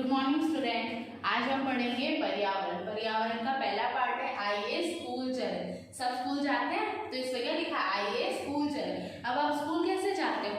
Good morning student. आज हम पढ़ेंगे पर्यावरण। पर्यावरण का पहला पार्ट है आइए स्कूल चले। सब स्कूल जाते हैं तो इस पे क्या लिखा है, आइए स्कूल चले। अब आप स्कूल कैसे जाते हो?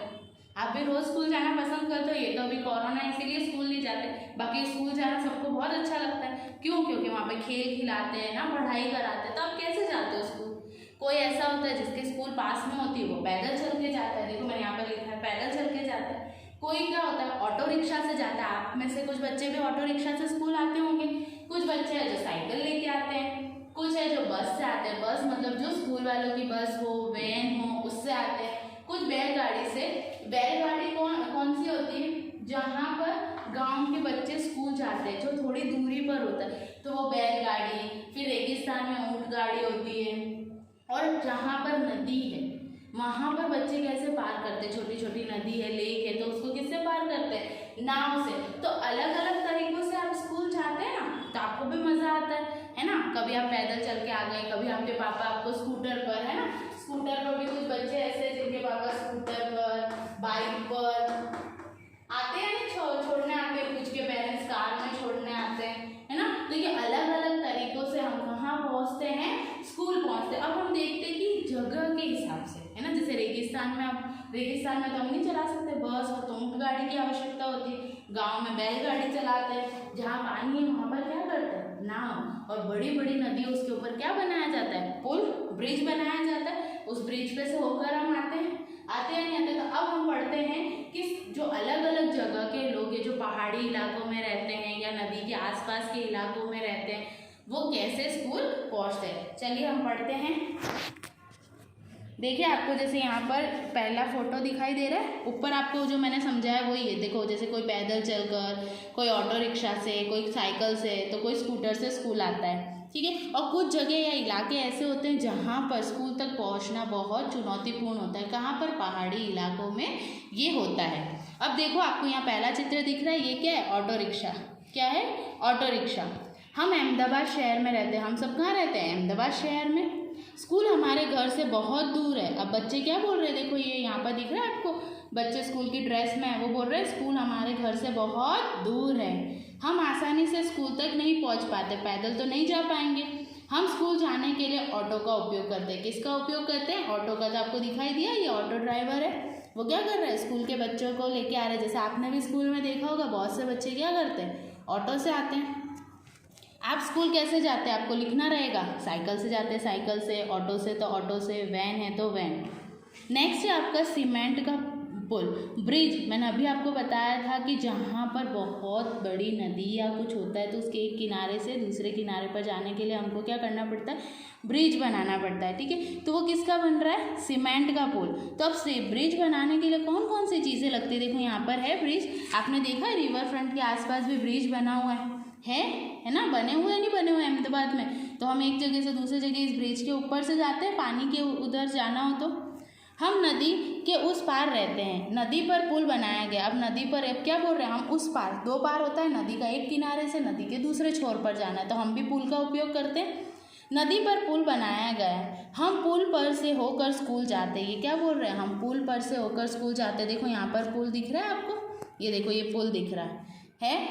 आप भी रोज स्कूल जाना पसंद करते हो। ये तो अभी कोरोना है इसीलिए स्कूल नहीं जाते, बाकी स्कूल जाना सबको बहुत अच्छा लगता है। क्यों? क्योंकि वहाँ पे खेल खिलाते हैं ना, पढ़ाई कराते हैं। तो आप कैसे जाते हो स्कूल? कोई ऐसा होता है जिसके स्कूल पास में होती है, वो पैदल चल के जाता है। देखो मैंने यहाँ पर लिखा है पैदल चल के जाता है। कोई क्या होता है ऑटो रिक्शा से जाता है। आप में से कुछ बच्चे भी ऑटो रिक्शा से स्कूल आते होंगे। कुछ बच्चे हैं जो साइकिल लेके आते हैं, कुछ है जो बस से आते हैं। बस मतलब जो स्कूल वालों की बस हो, वैन हो, उससे आते हैं। कुछ बैलगाड़ी से। बैलगाड़ी कौन सी होती है? जहाँ पर गांव के बच्चे स्कूल जाते हैं, जो थोड़ी दूरी पर होता है, तो वो बैलगाड़ी। फिर रेगिस्तान में ऊंट गाड़ी होती है। और जहाँ पर नदी है वहाँ पर बच्चे कैसे पार करते हैं? छोटी छोटी नदी है, लेक है, तो उसको किससे पार करते हैं? नाव से। तो अलग अलग तरीकों से आप स्कूल जाते हैं ना, तो आपको भी मजा आता है ना। कभी आप पैदल चल के आ गए, कभी आपके पापा आपको स्कूटर पर, है ना, स्कूटर पर भी कुछ बच्चे ऐसे जिनके पापा स्कूटर पर, बाइक पर आते हैं ना, छोड़ने आते हैं। कुछ के पेरेंट्स कार में छोड़ने आते हैं, है ना। तो ये अलग अलग तरीकों से हम कहाँ पहुँचते हैं? स्कूल पहुँचते हैं। अब हम देखते हैं कि जगह के हिसाब से, है ना। जैसे रेगिस्तान में तो हम नहीं चला सकते बस, और तो ऊंट गाड़ी की आवश्यकता होती है। गांव में बैलगाड़ी चलाते हैं। जहाँ पानी है वहाँ पर क्या करते हैं? नाव। और बड़ी बड़ी नदी उसके ऊपर क्या बनाया जाता है? पुल, ब्रिज बनाया जाता है। उस ब्रिज पे से होकर हम आते हैं नहीं आते। तो अब हम पढ़ते हैं कि जो अलग अलग जगह के लोग हैं, जो पहाड़ी इलाकों में रहते हैं या नदी के आसपास के इलाकों में रहते हैं, वो कैसे स्कूल पहुँचते हैं। चलिए हम पढ़ते हैं। देखिए आपको जैसे यहाँ पर पहला फोटो दिखाई दे रहा है, ऊपर आपको जो मैंने समझाया वही है। देखो जैसे कोई पैदल चलकर, कोई ऑटो रिक्शा से, कोई साइकिल से, तो कोई स्कूटर से स्कूल आता है, ठीक है। और कुछ जगह या इलाके ऐसे होते हैं जहाँ पर स्कूल तक पहुँचना बहुत चुनौतीपूर्ण होता है। कहाँ पर? पहाड़ी इलाकों में ये होता है। अब देखो आपको यहाँ पहला चित्र दिख रहा है, ये क्या है? Auto rickshaw. क्या है? Auto rickshaw. हम अहमदाबाद शहर में रहते हैं। हम सब कहाँ रहते हैं? अहमदाबाद शहर में। स्कूल हमारे घर से बहुत दूर है। अब बच्चे क्या बोल रहे हैं? देखो ये यहाँ पर दिख रहा है आपको, बच्चे स्कूल की ड्रेस में है, वो बोल रहे हैं स्कूल हमारे घर से बहुत दूर है। हम आसानी से स्कूल तक नहीं पहुँच पाते, पैदल तो नहीं जा पाएंगे। हम स्कूल जाने के लिए ऑटो का उपयोग करते हैं। किसका उपयोग करते हैं? ऑटो का। तो आपको दिखाई दिया ये ऑटो ड्राइवर है, वो क्या कर रहा है? स्कूल के बच्चों को लेके आ रहे हैं। जैसे आपने भी स्कूल में देखा होगा, बहुत से बच्चे क्या करते हैं? ऑटो से आते हैं। आप स्कूल कैसे जाते हैं? आपको लिखना रहेगा। साइकिल से जाते हैं, साइकिल से, ऑटो से तो ऑटो से, वैन है तो वैन। नेक्स्ट है आपका सीमेंट का पुल, ब्रिज। मैंने अभी आपको बताया था कि जहाँ पर बहुत बड़ी नदी या कुछ होता है तो उसके एक किनारे से दूसरे किनारे पर जाने के लिए हमको क्या करना पड़ता है? ब्रिज बनाना पड़ता है, ठीक है। तो वो किसका बन रहा है? सीमेंट का पुल। तो अब से ब्रिज बनाने के लिए कौन कौन सी चीज़ें लगती है? देखो यहाँ पर है ब्रिज। आपने देखा है रिवर फ्रंट के आसपास भी ब्रिज बना हुआ है ना। बने हुए हैं, नहीं बने हुए अहमदाबाद में। तो हम एक जगह से दूसरे जगह इस ब्रिज के ऊपर से जाते हैं, पानी के उधर जाना हो तो। हम नदी के उस पार रहते हैं, नदी पर पुल बनाया गया। अब नदी पर अब क्या बोल रहे हैं? हम उस पार, दो पार होता है, नदी का एक किनारे से नदी के दूसरे छोर पर जाना है, तो हम भी पुल का उपयोग करते हैं। नदी पर पुल बनाया गया है, हम पुल पर से होकर स्कूल जाते हैं। ये क्या बोल रहे हैं? हम पुल पर से होकर स्कूल जाते हैं। देखो यहाँ पर पुल दिख रहा है आपको, ये देखो ये पुल दिख रहा है।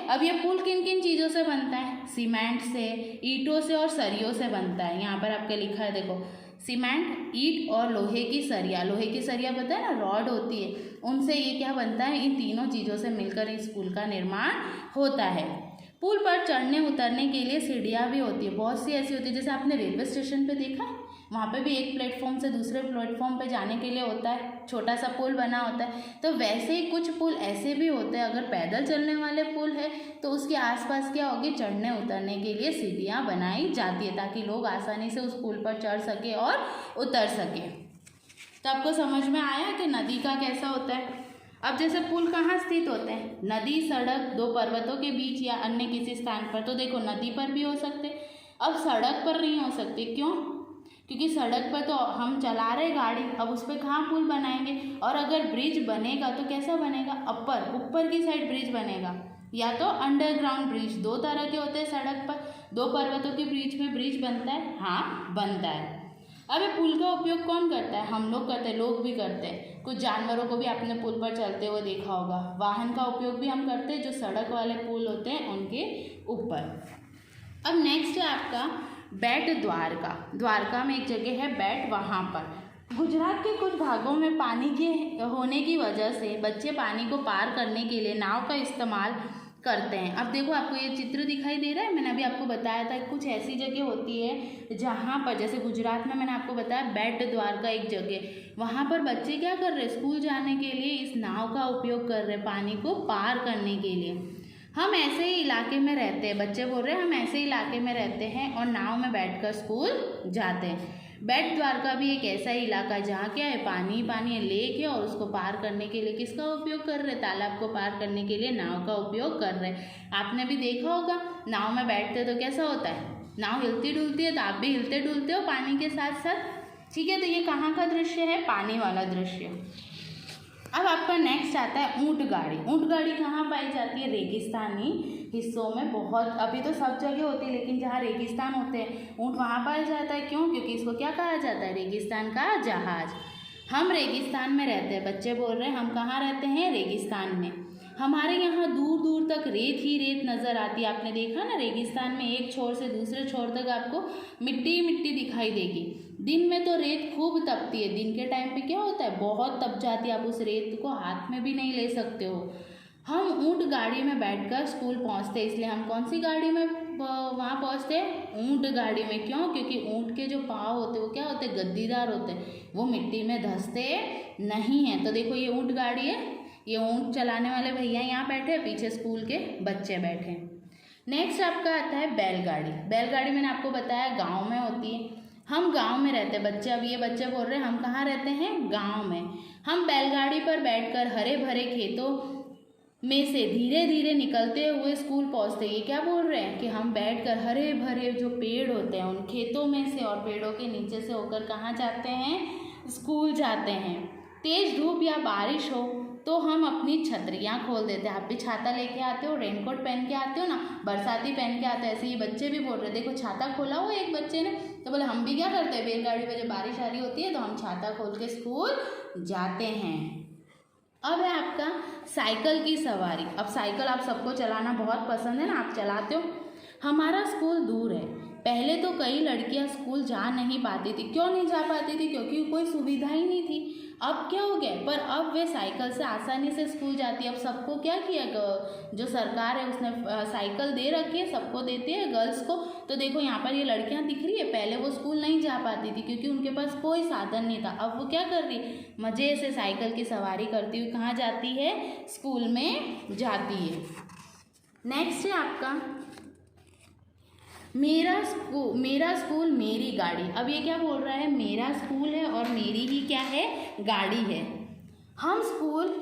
अब ये पुल किन किन चीज़ों से बनता है? सीमेंट से, ईंटों से और सरियों से बनता है। यहाँ पर आपके लिखा है देखो, सीमेंट, ईंट और लोहे की सरिया। लोहे की सरिया पता है ना, रॉड होती है, उनसे ये क्या बनता है? इन तीनों चीज़ों से मिलकर इस पुल का निर्माण होता है। पुल पर चढ़ने उतरने के लिए सीढ़ियाँ भी होती है, बहुत सी ऐसी होती है। जैसे आपने रेलवे स्टेशन पे देखा है, वहाँ पे भी एक प्लेटफॉर्म से दूसरे प्लेटफॉर्म पे जाने के लिए होता है, छोटा सा पुल बना होता है। तो वैसे ही कुछ पुल ऐसे भी होते हैं। अगर पैदल चलने वाले पुल है तो उसके आसपास क्या होगी? चढ़ने उतरने के लिए सीढ़ियाँ बनाई जाती है, ताकि लोग आसानी से उस पुल पर चढ़ सके और उतर सके। तो आपको समझ में आया कि नदी का कैसा होता है। अब जैसे पुल कहाँ स्थित होते हैं? नदी, सड़क, दो पर्वतों के बीच या अन्य किसी स्थान पर। तो देखो नदी पर भी हो सकते, अब सड़क पर नहीं हो सकते। क्यों? क्योंकि सड़क पर तो हम चला रहे गाड़ी, अब उस पर कहाँ पुल बनाएंगे। और अगर ब्रिज बनेगा तो कैसा बनेगा? ऊपर की साइड ब्रिज बनेगा, या तो अंडरग्राउंड ब्रिज। दो तरह के होते हैं सड़क पर। दो पर्वतों के बीच में ब्रिज बनता है, हाँ बनता है। अब ये पुल का उपयोग कौन करता है? हम लोग करते हैं, लोग भी करते हैं। कुछ जानवरों को भी आपने पुल पर चलते हुए देखा होगा। वाहन का उपयोग भी हम करते हैं, जो सड़क वाले पुल होते हैं उनके ऊपर। अब नेक्स्ट है आपका बेट द्वारका। द्वारका में एक जगह है बेट, वहाँ पर गुजरात के कुछ भागों में पानी के होने की वजह से बच्चे पानी को पार करने के लिए नाव का इस्तेमाल करते हैं। अब देखो आपको ये चित्र दिखाई दे रहा है, मैंने अभी आपको बताया था कुछ ऐसी जगह होती है जहाँ पर, जैसे गुजरात में मैंने आपको बताया बेट द्वारका एक जगह, वहाँ पर बच्चे क्या कर रहे हैं, स्कूल जाने के लिए इस नाव का उपयोग कर रहे हैं पानी को पार करने के लिए। हम ऐसे ही इलाके में रहते हैं, बच्चे बोल रहे हैं हम ऐसे इलाके में रहते हैं और नाव में बैठकर स्कूल जाते हैं। बेट द्वारका भी एक ऐसा ही इलाका है जहाँ क्या है, पानी पानी है, लेक है, और उसको पार करने के लिए किसका उपयोग कर रहे हैं, तालाब को पार करने के लिए नाव का उपयोग कर रहे हैं। आपने भी देखा होगा नाव में बैठते तो कैसा होता है, नाव हिलती डुलती है, तो आप भी हिलते डुलते हो पानी के साथ साथ। ठीक है, तो ये कहाँ का दृश्य है, पानी वाला दृश्य। अब आपका नेक्स्ट आता है ऊँट गाड़ी। ऊँट गाड़ी कहाँ पाई जाती है, रेगिस्तानी हिस्सों में बहुत, अभी तो सब जगह होती है लेकिन जहाँ रेगिस्तान होते हैं ऊँट वहाँ पाया जाता है। क्यों? क्योंकि इसको क्या कहा जाता है, रेगिस्तान का जहाज। हम रेगिस्तान में रहते हैं, बच्चे बोल रहे हैं हम कहाँ रहते हैं, रेगिस्तान में। हमारे यहाँ दूर दूर तक रेत ही रेत नज़र आती है। आपने देखा ना, रेगिस्तान में एक छोर से दूसरे छोर तक आपको मिट्टी मिट्टी दिखाई देगी। दिन में तो रेत खूब तपती है, दिन के टाइम पे क्या होता है, बहुत तप जाती है, आप उस रेत को हाथ में भी नहीं ले सकते हो। हम ऊँट गाड़ी में बैठकर स्कूल पहुँचते हैं, इसलिए हम कौन सी गाड़ी में वहाँ पहुँचते हैं, ऊँट गाड़ी में। क्यों? क्योंकि ऊँट के जो पाँव होते हैं वो क्या होते हैं, गद्दीदार होते हैं, वो मिट्टी में धंसते नहीं हैं। तो देखो ये ऊँट गाड़ी है, ये ऊँट चलाने वाले भैया यहाँ बैठे हैं, पीछे स्कूल के बच्चे बैठे हैं। नेक्स्ट आपका आता है बैलगाड़ी। बैलगाड़ी मैंने आपको बताया गाँव में होती है, हम गांव में रहते हैं बच्चे। अब ये बच्चे बोल रहे हैं हम कहाँ रहते हैं, गांव में। हम बैलगाड़ी पर बैठकर हरे भरे खेतों में से धीरे धीरे निकलते हुए स्कूल पहुँचते। ये क्या बोल रहे हैं कि हम बैठकर हरे भरे जो पेड़ होते हैं उन खेतों में से और पेड़ों के नीचे से होकर कहाँ जाते हैं, स्कूल जाते हैं। तेज़ धूप या बारिश हो तो हम अपनी छतरियाँ खोल देते हैं। आप भी छाता लेके आते हो, रेनकोट पहन के आते हो ना, बरसाती पहन के आते हैं। ऐसे ये बच्चे भी बोल रहे हैं, देखो छाता खोला हुआ एक बच्चे ने, तो बोले हम भी क्या करते हैं, बैलगाड़ी पे जब बारिश आ रही होती है तो हम छाता खोल के स्कूल जाते हैं। अब है आपका साइकिल की सवारी। अब साइकिल आप सबको चलाना बहुत पसंद है ना, आप चलाते हो। हमारा स्कूल दूर है, पहले तो कई लड़कियां स्कूल जा नहीं पाती थी। क्यों नहीं जा पाती थी? क्योंकि कोई सुविधा ही नहीं थी। अब क्या हो गया, पर अब वे साइकिल से आसानी से स्कूल जाती है। अब सबको क्या किया, जो सरकार है उसने साइकिल दे रखी है, सबको देती है गर्ल्स को। तो देखो यहाँ पर ये लड़कियां दिख रही है, पहले वो स्कूल नहीं जा पाती थी क्योंकि उनके पास कोई साधन नहीं था। अब वो क्या कर रही है, मज़े से साइकिल की सवारी करती हुई कहाँ जाती है, स्कूल में जाती है। नेक्स्ट है आपका मेरा स्कूल मेरी गाड़ी। अब ये क्या बोल रहा है, मेरा स्कूल है और मेरी ही क्या है, गाड़ी है। हम स्कूल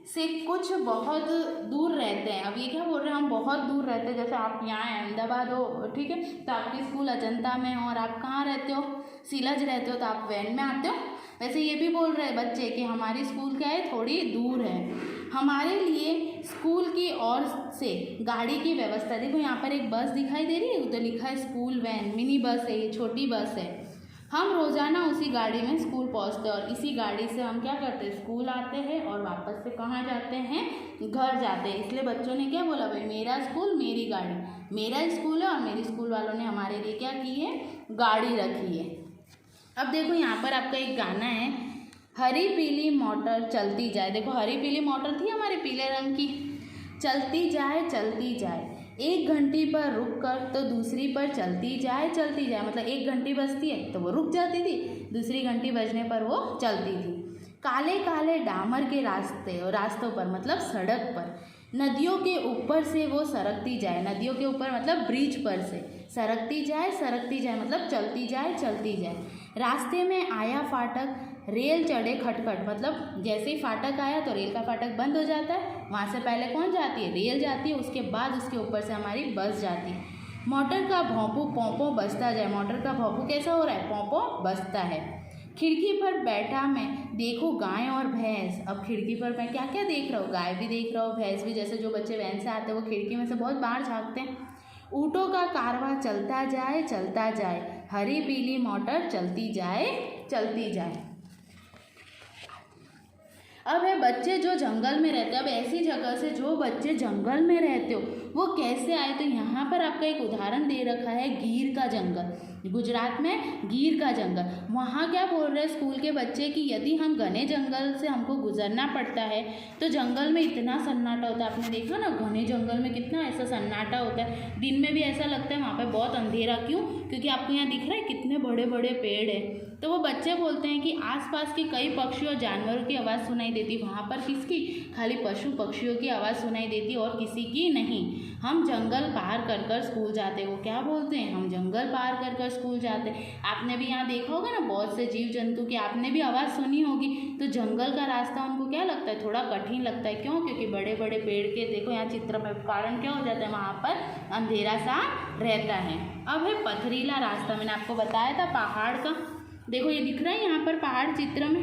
से कुछ बहुत दूर रहते हैं। अब ये क्या बोल रहे हैं, हम बहुत दूर रहते हैं। जैसे आप यहाँ अहमदाबाद हो, ठीक है, तो आपकी स्कूल अजंता में हो और आप कहाँ रहते हो, सीलज रहते हो, तो आप वैन में आते हो। वैसे ये भी बोल रहे हैं बच्चे कि हमारी स्कूल क्या है, थोड़ी दूर है। हमारे लिए स्कूल की ओर से गाड़ी की व्यवस्था, देखो यहाँ पर एक बस दिखाई दे रही है, तो लिखा है स्कूल वैन, मिनी बस है, ये छोटी बस है। हम रोज़ाना उसी गाड़ी में स्कूल पहुँचते हैं और इसी गाड़ी से हम क्या करते हैं, स्कूल आते हैं और वापस से कहाँ जाते हैं, घर जाते हैं। इसलिए बच्चों ने क्या बोला, भाई मेरा स्कूल मेरी गाड़ी, मेरा स्कूल है और मेरी स्कूल वालों ने हमारे लिए क्या की है, गाड़ी रखी है। अब देखो यहाँ पर आपका एक गाना है, हरी पीली मोटर चलती जाए। देखो हरी पीली मोटर थी हमारे पीले रंग की, चलती जाए, एक घंटी पर रुक कर तो दूसरी पर चलती जाए। मतलब एक घंटी बजती है तो वो रुक जाती थी, दूसरी घंटी बजने पर वो चलती थी। काले काले डामर के रास्तों पर, मतलब सड़क पर, नदियों के ऊपर से वो सरकती जाए। नदियों के ऊपर मतलब ब्रिज पर से सरकती जाए, मतलब चलती जाए। रास्ते में आया फाटक, रेल चढ़े खटखट, मतलब जैसे ही फाटक आया तो रेल का फाटक बंद हो जाता है, वहाँ से पहले कौन जाती है, रेल जाती है, उसके बाद उसके ऊपर से हमारी बस जाती है। मोटर का भौंपू पोंपो बजता जाए। मोटर का भौंपू कैसा हो रहा है, पोंपो बजता है। खिड़की पर बैठा मैं देखो गाय और भैंस। अब खिड़की पर मैं क्या क्या देख रहा हूँ, गाय भी देख रहा हूँ, भैंस भी। जैसे जो बच्चे वैन से आते हैं वो खिड़की में से बहुत बाहर झाँकते हैं। ऊँटों का कारवां चलता जाए, हरी पीली मोटर चलती जाए चलती जाए। अब है बच्चे जो जंगल में रहते हैं, अब ऐसी जगह से जो बच्चे जंगल में रहते हो वो कैसे आए, तो यहाँ पर आपका एक उदाहरण दे रखा है गिर का जंगल, गुजरात में गिर का जंगल। वहाँ क्या बोल रहे हैं स्कूल के बच्चे कि यदि हम घने जंगल से हमको गुजरना पड़ता है तो जंगल में इतना सन्नाटा होता है, आपने देखा ना घने जंगल में कितना ऐसा सन्नाटा होता है, दिन में भी ऐसा लगता है वहाँ पे बहुत अंधेरा, क्यों, क्योंकि आपको यहाँ दिख रहा है कितने बड़े बड़े पेड़ हैं। तो वो बच्चे बोलते हैं कि आसपास के कई पक्षियों और जानवरों की आवाज़ सुनाई देती, वहाँ पर किसकी, खाली पशु पक्षियों की आवाज़ सुनाई देती और किसी की नहीं। हम जंगल पार कर कर स्कूल जाते, वो क्या बोलते हैं, हम जंगल पार कर कर स्कूल जाते। आपने भी यहाँ देखा होगा ना बहुत से जीव जंतु की आपने भी आवाज़ सुनी होगी, तो जंगल का रास्ता उनको क्या लगता है, थोड़ा कठिन लगता है, क्यों, क्योंकि बड़े बड़े पेड़ के देखो यहाँ चित्र में कारण क्या हो जाता है, वहाँ पर अंधेरा सा रहता है। अब है पथरीला रास्ता, मैंने आपको बताया था पहाड़ का, देखो ये दिख रहा है यहाँ पर पहाड़ चित्र में,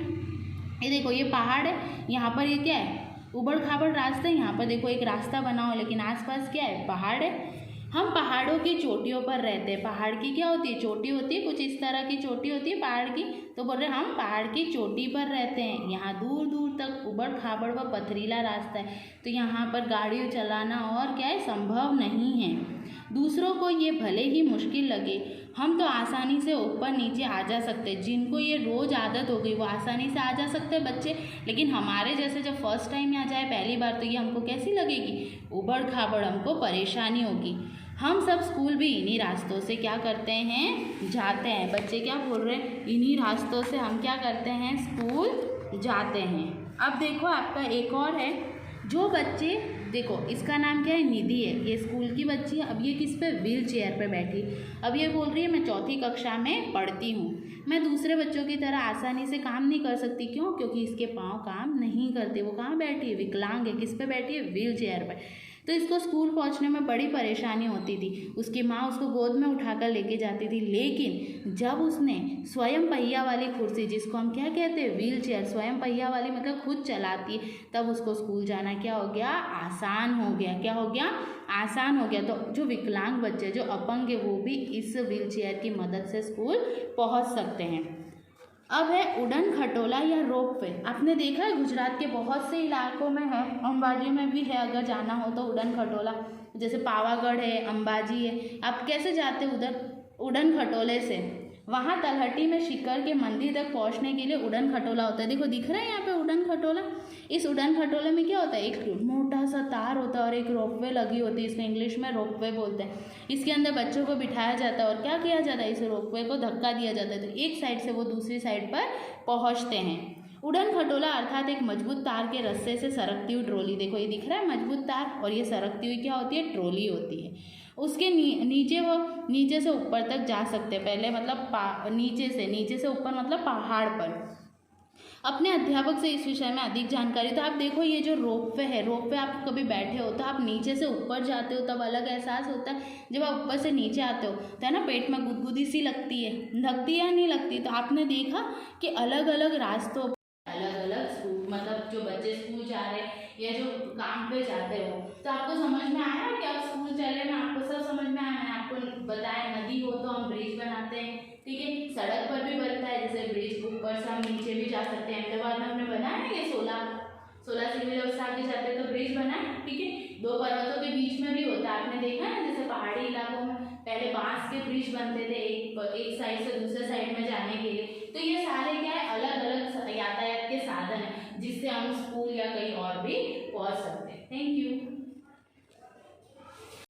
ये देखो ये पहाड़ है, यहाँ पर ये क्या है, उबड़ खाबड़ रास्ता है, यहाँ पर देखो एक रास्ता बना हो लेकिन आसपास क्या है, पहाड़ है। हम पहाड़ों की चोटियों पर रहते हैं, पहाड़ की क्या होती है, चोटी होती है, कुछ इस तरह की चोटी होती है पहाड़ की, तो बोल रहे हम पहाड़ की चोटी पर रहते हैं, यहाँ दूर दूर तक उबड़ खाबड़ व पथरीला रास्ता है, तो यहाँ पर गाड़ी चलाना और क्या है, संभव नहीं है। दूसरों को ये भले ही मुश्किल लगे, हम तो आसानी से ऊपर नीचे आ जा सकते हैं, जिनको ये रोज़ आदत हो गई वो आसानी से आ जा सकते हैं बच्चे, लेकिन हमारे जैसे जब फर्स्ट टाइम यहाँ जाए पहली बार तो ये हमको कैसी लगेगी, उबड़ खाबड़, हमको परेशानी होगी। हम सब स्कूल भी इन्हीं रास्तों से क्या करते हैं, जाते हैं। बच्चे क्या बोल रहे हैं, इन्हीं रास्तों से हम क्या करते हैं, स्कूल जाते हैं। अब देखो आपका एक और है, जो बच्चे देखो इसका नाम क्या है, निधि है, ये स्कूल की बच्ची है। अब ये किस पे, व्हील चेयर पे बैठी। अब ये बोल रही है मैं चौथी कक्षा में पढ़ती हूँ, मैं दूसरे बच्चों की तरह आसानी से काम नहीं कर सकती, क्यों, क्योंकि इसके पाँव काम नहीं करते। वो कहाँ बैठी है, विकलांग है, किस पे बैठी है, व्हील चेयर पर। तो इसको स्कूल पहुंचने में बड़ी परेशानी होती थी, उसकी माँ उसको गोद में उठाकर लेके जाती थी, लेकिन जब उसने स्वयं पहिया वाली कुर्सी, जिसको हम क्या कहते हैं, व्हील चेयर, स्वयं पहिया वाली मतलब खुद चलाती है, तब उसको स्कूल जाना क्या हो गया, आसान हो गया। क्या हो गया, आसान हो गया। तो जो विकलांग बच्चे, जो अपंग है, वो भी इस व्हील चेयर की मदद से स्कूल पहुँच सकते हैं। अब है उड़न खटोला या रोप वे। आपने देखा है गुजरात के बहुत से इलाकों में है, अंबाजी में भी है, अगर जाना हो तो उड़न खटोला, जैसे पावागढ़ है, अंबाजी है, आप कैसे जाते हो उधर, उड़न खटोले से। वहाँ तलहटी में शिखर के मंदिर तक पहुँचने के लिए उड़न खटोला होता है, देखो दिख रहा है यहाँ पे उड़न खटोला। इस उड़न खटोले में क्या होता है, एक मोटा सा तार होता है और एक रोपवे लगी होती है, इसको इंग्लिश में रोपवे बोलते हैं। इसके अंदर बच्चों को बिठाया जाता है और क्या किया जाता है, इस रोपवे को धक्का दिया जाता है, तो एक साइड से वो दूसरी साइड पर पहुँचते हैं। उड़न खटोला अर्थात एक मजबूत तार के रस्से से सरकती हुई ट्रॉली, देखो ये दिख रहा है मजबूत तार, और ये सरकती हुई क्या होती है, ट्रॉली होती है। उसके नीचे वो नीचे से ऊपर तक जा सकते हैं, पहले मतलब नीचे से ऊपर मतलब पहाड़ पर। अपने अध्यापक से इस विषय में अधिक जानकारी, तो आप देखो ये जो रोपवे है, रोपवे आप कभी बैठे हो तो आप नीचे से ऊपर जाते हो तब अलग एहसास होता है, जब आप ऊपर से नीचे आते हो तो है ना, पेट में गुदगुदी सी लगती है, लगती है या नहीं लगती। तो आपने देखा कि अलग अलग रास्तों, अलग अलग स्कूल, मतलब जो बच्चे स्कूल जा रहे हैं या जो काम पे जाते हो, तो आपको समझ में आया कि आप स्कूल चले ना, आपको सब समझ में आया। मैंने आपको बताया नदी हो तो हम ब्रिज बनाते हैं, ठीक है, सड़क पर भी बनता है, जैसे ब्रिज ऊपर से हम नीचे भी जा सकते हैं। अहमदाबाद में हमने बनाया ना ये 16 सिविल से आगे जाते हैं तो ब्रिज बना है, ठीक है, दो पर्वतों के बीच में भी होता है। आपने देखा है जैसे पहाड़ी इलाकों में पहले बांस के ब्रिज बनते थे एक साइड से दूसरे साइड में जाने के लिए। तो ये सारे क्या है, अलग अलग यातायात के साधन है जिससे हम स्कूल या कहीं और भी पहुंच सकते हैं। Thank you.